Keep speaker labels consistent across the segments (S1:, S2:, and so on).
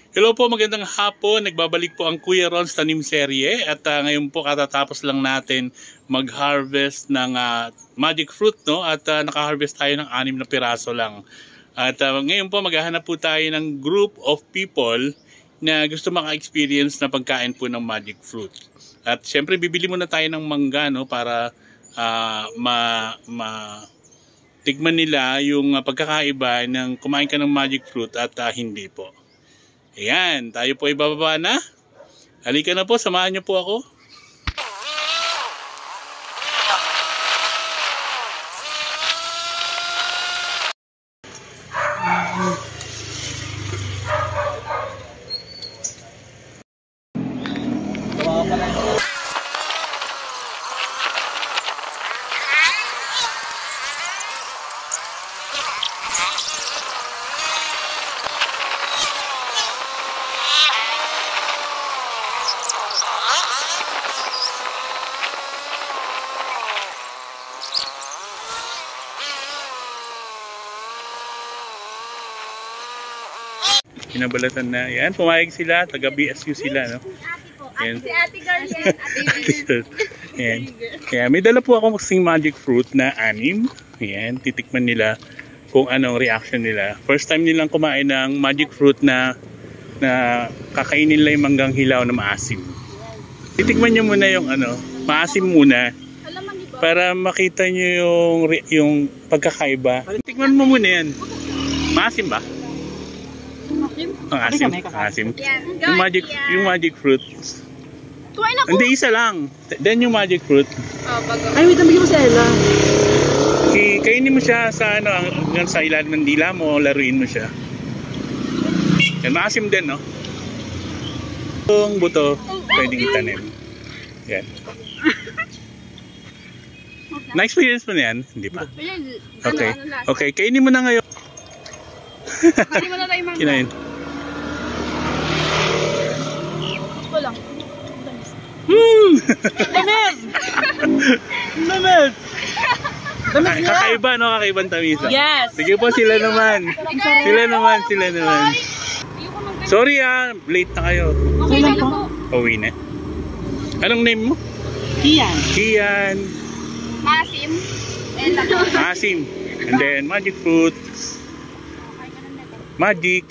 S1: Hello po, magandang hapon. Nagbabalik po ang Kuya Ron's Tanim Serye at ngayon po katatapos lang natin mag-harvest ng magic fruit, no? At naka-harvest tayo ng 6 na piraso lang. At ngayon po maghahanap po tayo ng group of people na gusto maka-experience na pagkain po ng magic fruit. At syempre bibili muna tayo ng mangga, no, para tikman nila yung pagkakaiba ng kumain ka ng magic fruit at hindi po. Ayan, tayo po ay bababa na. Halika na po, samahan niyo po ako. Pinabalatan na. Yan, pumayag sila. Taga-BSU sila, no? Yan.
S2: Si Ate Girl yan. Ate Girl.
S1: Yan. Yan. May dala po ako kasing magic fruit na 6. Yan. Titikman nila kung anong reaction nila. First time nilang kumain ng magic fruit na kakainin nila yung manggang hilaw na maasim. Titikman nyo muna yung maasim muna. Para makita nyo yung pagkakaiba. Tikman mo muna yan. Maasim ba? Asim. Yung magic fruit. Hindi, isa lang. Then yung magic fruit.
S2: Ay, wait, nabigyan mo si Ella.
S1: Kainin mo siya sa hanggang sa ilalim ng dila mo, laruin mo siya. Yan, maasim din, no? Yung buto, pwedeng itanim. Yan. Na-experience mo na yan? Hindi pa? Okay. Okay, kainin mo na ngayon.
S2: Kainin mo na tayo mangga.
S1: Kinain.
S2: Ito lang.
S1: Damis! Damis! Kakaiba, no? Kakaibang tamis.
S2: Yes!
S1: Sige po, sila naman. Sila naman. Sorry late na kayo.
S2: Okay na po.
S1: Pauwi na. Anong name mo?
S2: Kian.
S1: Kian.
S2: Maasim. Ella po.
S1: Asim. And then magic fruit. Magic.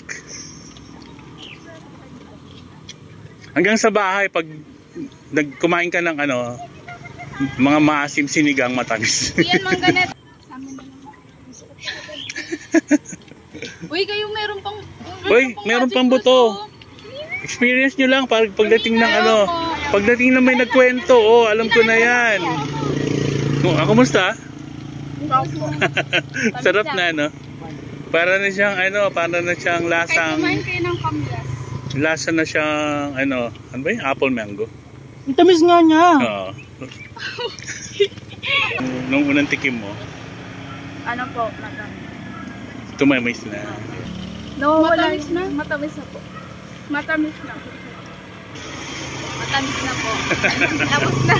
S1: Hanggang sa bahay pag nagkumain ka ng mga maasim sinigang matamis.
S2: Yan mangganet. Uy, kayo meron pang
S1: buto. Experience nyo lang pagdating ng pagdating na may nagkwento, alam ko na yan. Kumusta? Sarap na, no? Para na siyang lasang.
S2: Kahit kumain kayo ng kamyas.
S1: Lasa na siyang ano ba yung apple mango?
S3: Ang tamis nga niya.
S1: Oo. Nung unang tikim mo?
S2: Ano po? Matamis.
S1: Tumamis na.
S2: No, matamis na. Matamis na po. Matamis na. Matamis na po. Tapos na.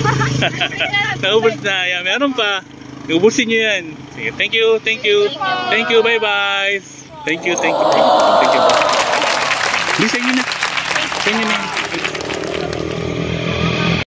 S1: Naubos na. Yan, meron pa. Ubusin nyo yan. Sige, thank you. Bye-bye. Thank you. Bisa nyo na